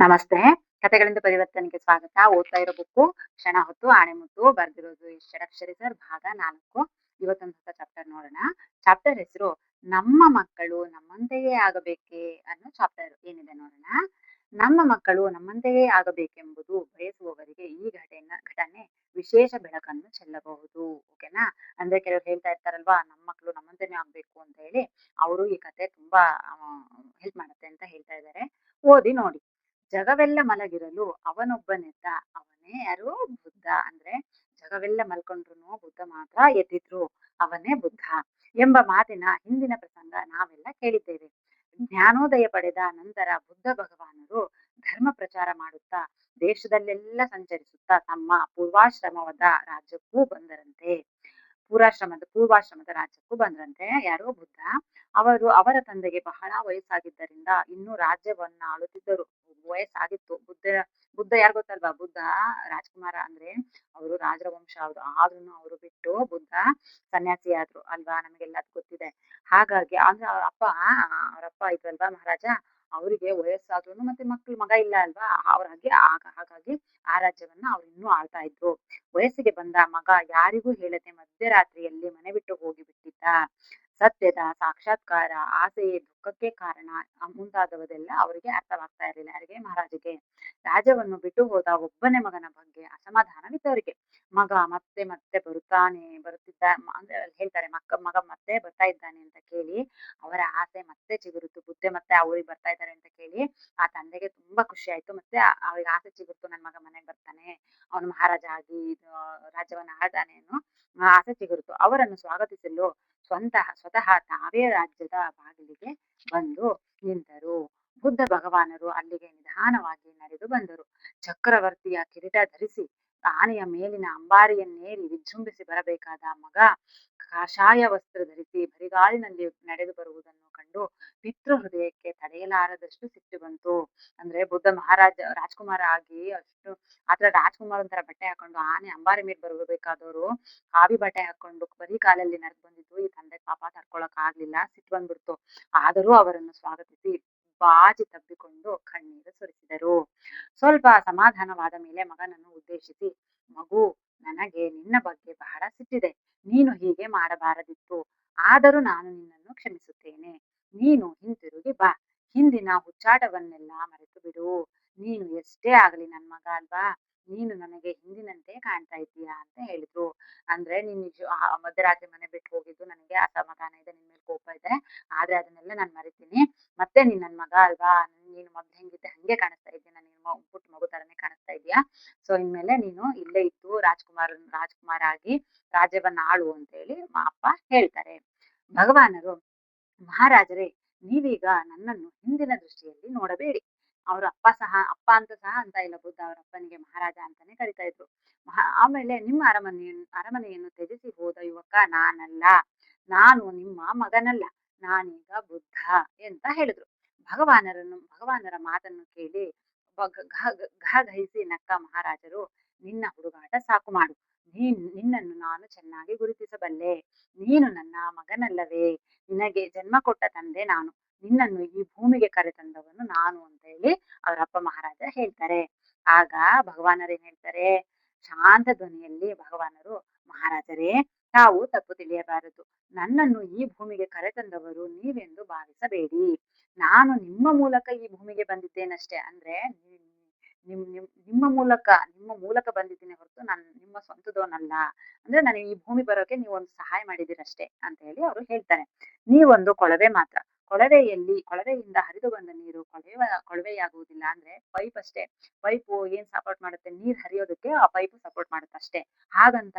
ನಮಸ್ತೆ. ಕಥೆಗಳಿಂದ ಪರಿವರ್ತನೆಗೆ ಸ್ವಾಗತ. ಓದ್ತಾ ಇರೋ ಬುಕ್ಕು ಕ್ಷಣ ಹೊತ್ತು ಆಣೆಮುತ್ತು. ಬರ್ದಿರೋದು ಈ ಷಡಕ್ಷರಿ ಸರ್. ಭಾಗ 4. ಇವತ್ತೊಂದು ಹೊಸ ಚಾಪ್ಟರ್ ನೋಡೋಣ. ಚಾಪ್ಟರ್ ಹೆಸರು ನಮ್ಮ ಮಕ್ಕಳು ನಮ್ಮಂತೆಯೇ ಆಗಬೇಕೇ ಅನ್ನೋ ಚಾಪ್ಟರ್ ಏನಿದೆ ನೋಡೋಣ. ನಮ್ಮ ಮಕ್ಕಳು ನಮ್ಮಂತೆಯೇ ಆಗಬೇಕೆಂಬುದು ಬಯಸುವವರಿಗೆ ಈ ಘಟನೆ ವಿಶೇಷ ಬೆಳಕನ್ನು ಚೆಲ್ಲಬಹುದು. ಓಕೆನಾ? ಅಂದ್ರೆ ಕೆಲವ್ರು ಹೇಳ್ತಾ ಇರ್ತಾರಲ್ವಾ, ನಮ್ಮ ಮಕ್ಕಳು ನಮ್ಮಂತೆನೇ ಆಗ್ಬೇಕು ಅಂತ ಹೇಳಿ. ಅವರು ಈ ಕಥೆ ತುಂಬಾ ಹೆಲ್ಪ್ ಮಾಡುತ್ತೆ ಅಂತ ಹೇಳ್ತಾ ಇದ್ದಾರೆ. ಓದಿ ನೋಡಿ. ಜಗವೆಲ್ಲ ಮಲಗಿರಲು ಅವನೊಬ್ಬನೆದ್ದ, ಅವನೇ ಯಾರು? ಬುದ್ಧ. ಅಂದ್ರೆ ಜಗವೆಲ್ಲ ಮಲ್ಕೊಂಡ್ರು ಬುದ್ಧ ಮಾತ್ರ ಎದ್ದಿದ್ರು, ಅವನೇ ಬುದ್ಧ ಎಂಬ ಮಾತಿನ ಹಿಂದಿನ ಪ್ರಸಂಗ ನಾವೆಲ್ಲ ಕೇಳಿದ್ದೇವೆ. ಜ್ಞಾನೋದಯ ಪಡೆದ ನಂತರ ಬುದ್ಧ ಭಗವಾನರು ಧರ್ಮ ಪ್ರಚಾರ ಮಾಡುತ್ತಾ ದೇಶದಲ್ಲೆಲ್ಲ ಸಂಚರಿಸುತ್ತಾ ತಮ್ಮ ಪೂರ್ವಾಶ್ರಮದ ರಾಜ್ಯಕ್ಕೂ ಬಂದರಂತೆ. ಪೂರ್ವಾಶ್ರಮದ ರಾಜ್ಯಕ್ಕೂ ಬಂದ್ರಂತೆ ಯಾರು? ಬುದ್ಧ. ಅವರ ತಂದೆಗೆ ಬಹಳ ವಯಸ್ಸಾಗಿದ್ದರಿಂದ ಇನ್ನೂ ರಾಜ್ಯವನ್ನ ಆಳುತ್ತಿದ್ದರು. ವಯಸ್ಸಾಗಿತ್ತು. ಬುದ್ಧ ಯಾರು ಗೊತ್ತಲ್ವಾ? ಬುದ್ಧ ರಾಜ್ಕುಮಾರ. ಅಂದ್ರೆ ಅವರು ರಾಜವಂಶ. ಆದ್ರೂ ಅವರು ಬಿಟ್ಟು ಬುದ್ಧ ಸನ್ಯಾಸಿ ಆದ್ರು ಅಲ್ವಾ? ನಮಗೆಲ್ಲ ಗೊತ್ತಿದೆ. ಹಾಗಾಗಿ ಅಂದ್ರೆ ಅವರಪ್ಪ ಇದ್ರಲ್ವಾ ಮಹಾರಾಜ, ಅವರಿಗೆ ವಯಸ್ಸಾದ್ರೂ ಮತ್ತೆ ಮಗ ಇಲ್ಲ ಅಲ್ವಾ? ಹಾಗಾಗಿ ಆ ರಾಜ್ಯವನ್ನ ಅವ್ರು ಇನ್ನೂ ಆಳ್ತಾ ಇದ್ರು. ವಯಸ್ಸಿಗೆ ಬಂದ ಮಗ ಯಾರಿಗೂ ಹೇಳದೆ ಮಧ್ಯರಾತ್ರಿಯಲ್ಲಿ ಮನೆ ಬಿಟ್ಟು ಹೋಗಿ ಬಿಟ್ಟಿದ್ದ. ಸತ್ಯದ ಸಾಕ್ಷಾತ್ಕಾರ, ಆಸೆಯೇ ದುಃಖಕ್ಕೆ ಕಾರಣ ಮುಂತಾದವುದೆಲ್ಲ ಅವರಿಗೆ ಅರ್ಥವಾಗ್ತಾ ಇರಲಿಲ್ಲ. ಯಾರಿಗೆ? ಮಹಾರಾಜಗೆ. ರಾಜ್ಯವನ್ನು ಬಿಟ್ಟು ಹೋದ ಒಬ್ಬನೇ ಮಗನ ಬಗ್ಗೆ ಅಸಮಾಧಾನವಿದ್ದವರಿಗೆ. ಮಗ ಮತ್ತೆ ಮತ್ತೆ ಬರುತ್ತಿದ್ದ ಅಂದ್ರೆ ಹೇಳ್ತಾರೆ, ಮಗ ಮತ್ತೆ ಬರ್ತಾ ಇದ್ದಾನೆ ಅಂತ ಕೇಳಿ ಅವರ ಆಸೆ ಮತ್ತೆ ಚಿಗುರುತು. ಬುದ್ಧಿ ಮತ್ತೆ ಅವ್ರಿಗೆ ಬರ್ತಾ ಇದ್ದಾರೆ ಅಂತ ಕೇಳಿ ಆ ತಂದೆಗೆ ತುಂಬಾ ಖುಷಿ ಆಯ್ತು. ಮತ್ತೆ ಅವ್ರಿಗೆ ಆಸೆ ಚಿಗುರ್ತು, ನನ್ ಮಗ ಮನೆಗೆ ಬರ್ತಾನೆ, ಅವನು ಮಹಾರಾಜ ಆಗಿ ರಾಜ್ಯವನ್ನ ಆಳ್ತಾನೆ ಅನ್ನೋ ಆಸೆ ಚಿಗುರುತು. ಅವರನ್ನು ಸ್ವಾಗತಿಸಲು ಸ್ವತಃ ತಾವೇ ರಾಜ್ಯದ ಬಾಗಿಲಿಗೆ ಬಂದು ನಿಂತರು. ಬುದ್ಧ ಭಗವಾನರು ಅಲ್ಲಿಗೆ ನಿಧಾನವಾಗಿ ನಡೆದು ಬಂದರು. ಚಕ್ರವರ್ತಿಯ ಕಿರೀಟ ಧರಿಸಿ ಆನೆಯ ಮೇಲಿನ ಅಂಬಾರಿಯನ್ನೇರಿ ವಿಜೃಂಭಿಸಿ ಬರಬೇಕಾದ ಮಗ ಕಾಷಾಯ ವಸ್ತ್ರ ಧರಿಸಿ ಬರಿಗಾಲಿನಲ್ಲಿ ನಡೆದು ಬರುವುದನ್ನು ಕಂಡು ಪಿತೃ ಹೃದಯಕ್ಕೆ ತಡೆಯಲಾರದಷ್ಟು ಸಿಟ್ಟು ಬಂತು. ಅಂದ್ರೆ ಬುದ್ಧ ರಾಜ್ಕುಮಾರ ಆಗಿ ಅಷ್ಟು ಆತರ ರಾಜ್ಕುಮಾರ್ ಒಂಥರ ಬಟ್ಟೆ ಹಾಕೊಂಡು ಆನೆ ಅಂಬಾರಿ ಮೇಲೆ ಬರಬೇಕಾದವರು ಕಾವಿ ಬಟ್ಟೆ ಹಾಕೊಂಡು ಬರೀ ಕಾಲಲ್ಲಿ ನಡೆದು ಬಂದಿದ್ದು ಈ ತಂದೆ ಪಾಪ ತಡ್ಕೊಳಕ್ ಆಗ್ಲಿಲ್ಲ. ಸಿಟ್ಟು ಬಂದ್ಬಿಡ್ತು. ಆದರೂ ಅವರನ್ನು ಸ್ವಾಗತಿಸಿ ಬಾಚಿ ತಬ್ಬಿಕೊಂಡು ಕಣ್ಣೀರು ಸುರಿಸಿದರು. ಸ್ವಲ್ಪ ಸಮಾಧಾನವಾದ ಮೇಲೆ ಮಗನನ್ನು ಉದ್ದೇಶಿಸಿ, ಮಗು, ನನಗೆ ನಿನ್ನ ಬಗ್ಗೆ ಬಹಳ ಸಿಟ್ಟಿದೆ. ನೀನು ಹೀಗೆ ಮಾಡಬಾರದಿತ್ತು. ಆದರೂ ನಾನು ನಿನ್ನನ್ನು ಕ್ಷಮಿಸುತ್ತೇನೆ. ನೀನು ಹಿಂತಿರುಗಿ ಬಾ. ಹಿಂದಿನ ಹುಚ್ಚಾಟವನ್ನೆಲ್ಲ ಮರೆತು ಬಿಡು. ನೀನು ಎಷ್ಟೇ ಆಗಲಿ ನನ್ ಮಗ ಅಲ್ವಾ? ನೀನು ನನಗೆ ಹಿಂದಿನಂತೆ ಕಾಣ್ತಾ ಇದ್ದೀಯಾ ಅಂತ ಹೇಳಿದ್ರು. ಅಂದ್ರೆ ನೀನ್ ಮಧ್ಯರಾತ್ರಿ ಮನೆ ಬಿಟ್ಟು ಹೋಗಿದ್ದು ನನಗೆ ಅಸಮಾಧಾನ ಇದೆ, ನಿನ್ ಮೇಲೆ ಕೋಪ ಇದೆ. ಆದ್ರೆ ಅದನ್ನೆಲ್ಲ ನಾನ್ ಮರಿತೀನಿ. ಮತ್ತೆ ನೀನ್ ನನ್ ಮಗ ಅಲ್ವಾ? ನೀನು ಮೊದ್ಲು ಹೆಂಗಿದ್ದೆ ಹಂಗೆ ಕಾಣಿಸ್ತಾ ಇದೀಯ. ನಾನು ಪುಟ್ಟ ಮಗು ತರನೇ ಕಾಣಿಸ್ತಾ ಇದೀಯಾ. ಸೊ ಇನ್ಮೇಲೆ ನೀನು ಇಲ್ಲೇ ಇದ್ದು ರಾಜ್ಕುಮಾರ ಆಗಿ ರಾಜ್ಯವನ್ನ ಆಳು ಅಂತ ಹೇಳಿ ಅಪ್ಪ ಹೇಳ್ತಾರೆ. ಭಗವಾನರು, ಮಹಾರಾಜರೇ, ನೀವೀಗ ನನ್ನನ್ನು ಹಿಂದಿನ ದೃಷ್ಟಿಯಲ್ಲಿ ನೋಡಬೇಡಿ. ಅವ್ರ ಅಪ್ಪ ಅಂತ ಇಲ್ಲ. ಬುದ್ಧ ಅವ್ರ ಅಪ್ಪನಿಗೆ ಮಹಾರಾಜ ಅಂತಾನೆ ಕರಿತಾ ಇದ್ರು. ಆಮೇಲೆ ನಿಮ್ಮ ಅರಮನೆಯನ್ನು ತ್ಯಜಿಸಿ ಹೋದ ಯುವಕ ನಾನಲ್ಲ. ನಾನು ನಿಮ್ಮ ಮಗನಲ್ಲ. ನಾನೀಗ ಬುದ್ಧ ಅಂತ ಹೇಳಿದ್ರು. ಭಗವಾನರ ಮಾತನ್ನು ಕೇಳಿ ಘಹಿಸಿ ನಕ್ಕ ಮಹಾರಾಜರು, ನಿನ್ನ ಹುಡುಗಾಟ ಸಾಕು ಮಾಡು. ನಿನ್ನನ್ನು ನಾನು ಚೆನ್ನಾಗಿ ಗುರುತಿಸಬಲ್ಲೆ. ನೀನು ನನ್ನ ಮಗನಲ್ಲವೇ? ನಿನಗೆ ಜನ್ಮ ಕೊಟ್ಟ ತಂದೆ ನಾನು. ನಿನ್ನನ್ನು ಈ ಭೂಮಿಗೆ ಕರೆತಂದವನು ನಾನು ಅಂತ ಹೇಳಿ ಅವರಪ್ಪ ಮಹಾರಾಜ ಹೇಳ್ತಾರೆ. ಆಗ ಭಗವಾನರು ಏನ್ ಹೇಳ್ತಾರೆ? ಶಾಂತ ಧ್ವನಿಯಲ್ಲಿ ಭಗವಾನರು, ಮಹಾರಾಜರೇ, ತಾವು ತಪ್ಪು ತಿಳಿಯಬಾರದು. ನನ್ನನ್ನು ಈ ಭೂಮಿಗೆ ಕರೆತಂದವರು ನೀವೆಂದು ಭಾವಿಸಬೇಡಿ. ನಾನು ನಿಮ್ಮ ಮೂಲಕ ಈ ಭೂಮಿಗೆ ಬಂದಿದ್ದೇನಷ್ಟೇ. ಅಂದ್ರೆ ನಿಮ್ಮ ಮೂಲಕ ಬಂದಿದ್ದೀನಿ ಹೊರತು ನಾನು ನಿಮ್ಮ ಸ್ವಂತದವನಲ್ಲ. ಅಂದ್ರೆ ನನಗೆ ಈ ಭೂಮಿ ಬರೋಕೆ ನೀವು ಒಂದು ಸಹಾಯ ಮಾಡಿದಿರಷ್ಟೇ ಅಂತ ಹೇಳಿ ಅವರು ಹೇಳ್ತಾರೆ. ನೀವೊಂದು ಕೊಳವೆ ಮಾತ್ರ. ಕೊಳವೆಯಿಂದ ಹರಿದು ಬಂದ ನೀರು ಕೊಳವೆಯಾಗುವುದಿಲ್ಲ. ಅಂದ್ರೆ ಪೈಪ್ ಅಷ್ಟೇ. ಪೈಪು ಏನ್ ಸಪೋರ್ಟ್ ಮಾಡುತ್ತೆ? ನೀರ್ ಹರಿಯೋದಕ್ಕೆ ಆ ಪೈಪ್ ಸಪೋರ್ಟ್ ಮಾಡುತ್ತೆ ಅಷ್ಟೇ. ಹಾಗಂತ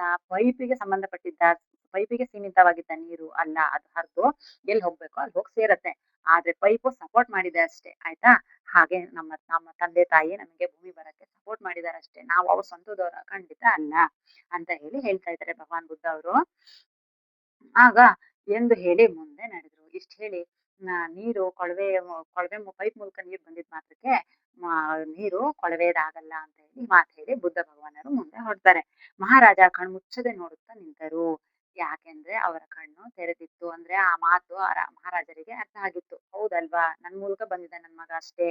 ಪೈಪಿಗೆ ಸೀಮಿತವಾಗಿದ್ದ ನೀರು ಅಲ್ಲ. ಅದು ಹರಿದು ಎಲ್ಲಿ ಹೋಗ್ಬೇಕೋ ಅಲ್ಲಿ ಹೋಗಿ ಸೇರತ್ತೆ. ಆದ್ರೆ ಪೈಪು ಸಪೋರ್ಟ್ ಮಾಡಿದೆ ಅಷ್ಟೇ. ಆಯ್ತಾ? ಹಾಗೆ ನಮ್ಮ ತಂದೆ ತಾಯಿ ನಮಗೆ ಭೂಮಿ ಬರಕ್ಕೆ ಸಪೋರ್ಟ್ ಮಾಡಿದಾರೆ ಅಷ್ಟೇ. ನಾವು ಅವ್ರ ಸ್ವಂತದವರ ಖಂಡಿತ ಅಲ್ಲ ಅಂತ ಹೇಳಿ ಹೇಳ್ತಾ ಇದ್ದಾರೆ ಭಗವಾನ್ ಬುದ್ಧ ಅವರು. ಆಗ ಎಂದು ಹೇಳಿ ಮುಂದೆ ನಡೆದ್ರು. ಇಷ್ಟ ಹೇಳಿ ನೀರು ಪೈಪ್ ಮೂಲಕ ನೀರು ಬಂದಿದ್ ಮಾತ್ರಕ್ಕೆ ನೀರು ಕೊಳವೆದಾಗಲ್ಲ ಅಂತ ಹೇಳಿ ಮಾತು ಹೇಳಿ ಬುದ್ಧ ಭಗವಾನರು ಮುಂದೆ ಹೊರಡ್ತಾರೆ. ಮಹಾರಾಜ ಕಣ್ಮುಚ್ಚದೆ ನೋಡುತ್ತಾ ನಿಂತರು. ಯಾಕೆಂದ್ರೆ ಅವರ ಕಣ್ಣು ತೆರೆದಿತ್ತು. ಅಂದ್ರೆ ಆ ಮಾತು ಮಹಾರಾಜರಿಗೆ ಅರ್ಥ ಆಗಿತ್ತು. ಹೌದಲ್ವಾ? ನನ್ ಮೂಲಕ ಬಂದಿದ್ದ ನನ್ ಮಗ ಅಷ್ಟೇ.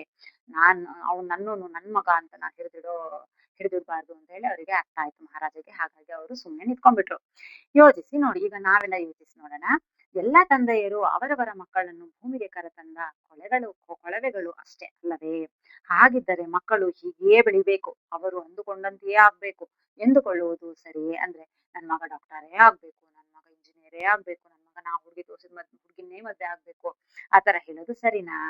ಅವ್ನು ನನ್ ಮಗ ಅಂತ ನಾ ಹಿಡಿದಿಡ್ಬಾರ್ದು ಅಂತ ಹೇಳಿ ಅವರಿಗೆ ಅರ್ಥ ಆಯ್ತು ಮಹಾರಾಜರಿಗೆ. ಹಾಗಾಗಿ ಅವರು ಸುಮ್ನೆ ನಿಂತ್ಕೊಂಡ್ಬಿಟ್ರು. ಯೋಚಿಸಿ ನೋಡಿ, ಈಗ ನಾವೆಲ್ಲ ಯೋಚಿಸಿ ನೋಡೋಣ. ಎಲ್ಲಾ ತಂದೆಯರು ಅವರವರ ಮಕ್ಕಳನ್ನು ಭೂಮಿಗೆ ಕರೆತಂದ ಕೊಳವೆಗಳು ಅಷ್ಟೇ ಅಲ್ಲವೇ? ಹಾಗಿದ್ದರೆ ಮಕ್ಕಳು ಹೀಗೆಯೇ ಬೆಳಿಬೇಕು, ಅವರು ಅಂದುಕೊಂಡಂತೆಯೇ ಆಗ್ಬೇಕು ಎಂದುಕೊಳ್ಳುವುದು ಸರಿಯೇ? ಅಂದ್ರೆ ನನ್ ಮಗ ಡಾಕ್ಟರೇ ಆಗ್ಬೇಕು, ನನ್ ಮಗ ಇಂಜಿನಿಯರೇ ಆಗ್ಬೇಕು, ನನ್ ಮಗ ನಾ ಹುಡುಗಿ ತೋರಿಸಿದ ಹುಡುಗಿನೇ ಮದ್ವೆ ಆಗ್ಬೇಕು, ಆತರ ಹೇಳೋದು ಸರಿನಾ?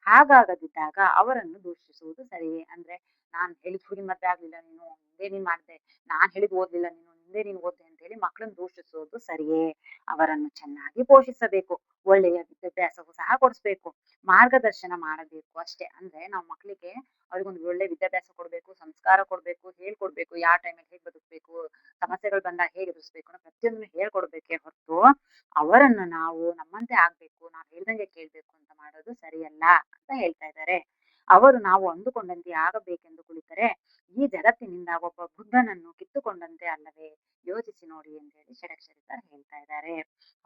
ಹಾಗಾಗದಿದ್ದಾಗ ಅವರನ್ನು ದೂಷಿಸುವುದು ಸರಿಯೇ? ಅಂದ್ರೆ ನಾನ್ ಹೇಳಿದ ಹುಡುಗಿನ ಮದ್ವೆ ಆಗ್ಲಿಲ್ಲ, ನೀನು ಹಿಂದೆ ನೀನ್ ಮಾಡ್ದೆ, ನಾನ್ ಹೇಳಿದ್ ಓದ್ಲಿಲ್ಲ, ನೀನು ಹಿಂದೆ ನೀನ್ ಓದ್ದೆ ಅಂತ ಹೇಳಿ ಮಕ್ಕಳನ್ನು ದೂಷಿಸುವುದು ಸರಿಯೇ? ಅವರನ್ನು ಚೆನ್ನಾಗಿ ಪೋಷಿಸಬೇಕು, ಒಳ್ಳೆಯ ವಿದ್ಯಾಭ್ಯಾಸವೂ ಸಹ ಕೊಡಿಸ್ಬೇಕು, ಮಾರ್ಗದರ್ಶನ ಮಾಡಬೇಕು ಅಷ್ಟೇ. ಅಂದ್ರೆ ನಾವು ಮಕ್ಕಳಿಗೆ ಅವ್ರಿಗೊಂದು ಒಳ್ಳೆ ವಿದ್ಯಾಭ್ಯಾಸ ಕೊಡ್ಬೇಕು, ಸಂಸ್ಕಾರ ಕೊಡ್ಬೇಕು, ಹೇಳ್ಕೊಡ್ಬೇಕು, ಯಾವ ಟೈಮಲ್ಲಿ ಹೇಗ್ ಬದುಕ್ಬೇಕು, ಸಮಸ್ಯೆಗಳು ಬಂದಾಗ ಹೇಗೆ ಎದುರಿಸ್ಬೇಕು ಅನ್ನೋ ಪ್ರತಿಯೊಂದನ್ನು ಹೇಳ್ಕೊಡ್ಬೇಕೇ ಹೊರತು ಅವರನ್ನು ನಾವು ನಮ್ಮಂತೆ ಆಗ್ಬೇಕು, ನಾವ್ ಹೇಳ್ದಂಗೆ ಕೇಳ್ಬೇಕು ಅಂತ ಮಾಡೋದು ಸರಿಯಲ್ಲ ಅಂತ ಹೇಳ್ತಾ ಇದ್ದಾರೆ. ಅವರು ನಾವು ಅಂದುಕೊಂಡಂತೆ ಆಗಬೇಕೆಂದು ಕುಳಿತರೆ ಈ ಜಗತ್ತಿನಿಂದ ಒಬ್ಬ ಬುದ್ಧನನ್ನು ಕಿತ್ತುಕೊಂಡಂತೆ ಅಲ್ಲವೇ? ಯೋಚಿಸಿ ನೋಡಿ ಅಂತ ಹೇಳಿ ಷಡಕ್ಷರಿ ಸರ್ ಹೇಳ್ತಾ ಇದ್ದಾರೆ.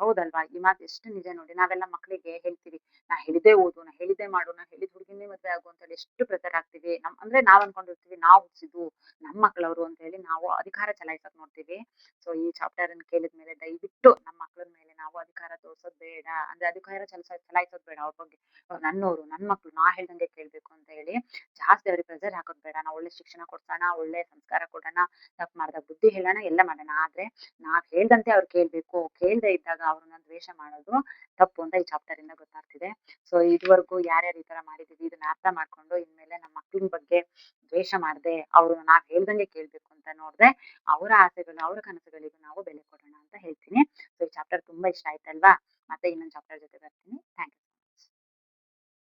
ಹೌದಲ್ವಾ? ಈ ಮಾತು ಎಷ್ಟು ನಿಜ ನೋಡಿ. ನಾವೆಲ್ಲ ಮಕ್ಕಳಿಗೆ ಹೇಳ್ತೀವಿ, ನಾ ಹೇಳಿದ್ದೇ ಓದು, ನಾ ಹೇಳಿದ್ದೇ ಮಾಡು, ನಾ ಹೇಳಿದ ಹುಡುಗಿನೇ ಮದ್ವೆ ಆಗು ಅಂತ ಹೇಳಿ ಎಷ್ಟು ಪ್ರೆಷರ್ ಆಗ್ತೀವಿ. ಅಂದ್ರೆ ನಾವ್ ಅನ್ಕೊಂಡಿರ್ತೀವಿ ನಾವು ಹುಟ್ಟಿಸಿದ್ದು ನಮ್ಮ ಮಕ್ಕಳವರು ಅಂತ ಹೇಳಿ ನಾವು ಅಧಿಕಾರ ಚಲಾಯಿಸಕ್ ನೋಡ್ತೀವಿ. ಸೊ ಈ ಚಾಪ್ಟರ್ ಅನ್ನು ಕೇಳಿದ್ಮೇಲೆ ದಯವಿಟ್ಟು ನಮ್ಮ ಮಕ್ಕಳ ಮೇಲೆ ನಾವು ಅಧಿಕಾರ ತೋರ್ಸೋದ್ ಬೇಡ, ಅಂದ್ರೆ ಅಧಿಕಾರ ಚಲಾಯಿಸೋದ್ ಬೇಡ. ಅವ್ರ ಬಗ್ಗೆ ನನ್ನೋರು, ನನ್ ಮಕ್ಳು, ನಾ ಹೇಳ್ದಂಗೆ ಕೇಳ್ಬೇಕು ಅಂತ ಹೇಳಿ ಜಾಸ್ತಿ ಅವ್ರಿಗೆ ಪ್ರೆಷರ್ ಹಾಕೋದ್ ಬೇಡ. ನಾವು ಒಳ್ಳೆ ಶಿಕ್ಷಣ ಕೊಡ್ಸೋಣ, ಒಳ್ಳೆ ಸಂಸ್ಕಾರ ಕೊಡೋಣ, ತಪ್ಪು ಮಾಡಿದಾಗ ಬುದ್ಧಿ ಹೇಳೋಣ, ಎಲ್ಲ ಮಾಡೋಣ. ಆದ್ರೆ ನಾವ್ ಹೇಳ್ದಂತೆ ಅವ್ರು ಕೇಳ್ಬೇಕು. ಕೇಳ್ದೆ ಇದ್ದಾಗ ಅವ್ರನ್ನ ದ್ವೇಷ ಮಾಡೋದು ತಪ್ಪು ಅಂತ ಈ ಚಾಪ್ಟರ್ ಇಂದ ಗೊತ್ತಾಗ್ತಿದೆ. ಸೊ ಇದುವರೆಗೂ ಯಾರ್ಯಾರು ಈ ತರ ಮಾಡಿದೀವಿ ಇದನ್ನ ಅರ್ಥ ಮಾಡ್ಕೊಂಡು ಇನ್ಮೇಲೆ ನಮ್ಮ ಮಕ್ಳಿನ ಬಗ್ಗೆ ದ್ವೇಷ ಮಾಡದೆ ಅವ್ರು ನಾವ್ ಹೇಳ್ದಂಗೆ ಕೇಳ್ಬೇಕು ಅಂತ ನೋಡ್ದೆ ಅವರ ಆಸೆಗಳು, ಅವರ ಕನಸುಗಳಿಗೂ ನಾವು ಬೆಲೆ ಕೊಡೋಣ ಅಂತ ಹೇಳ್ತೀನಿ. ಸೊ ಈ ಚಾಪ್ಟರ್ ತುಂಬಾ ಇಷ್ಟ ಆಯ್ತಲ್ವಾ? ಮತ್ತೆ ಇನ್ನೊಂದು ಚಾಪ್ಟರ್ ಜೊತೆ ಬರ್ತೀನಿ.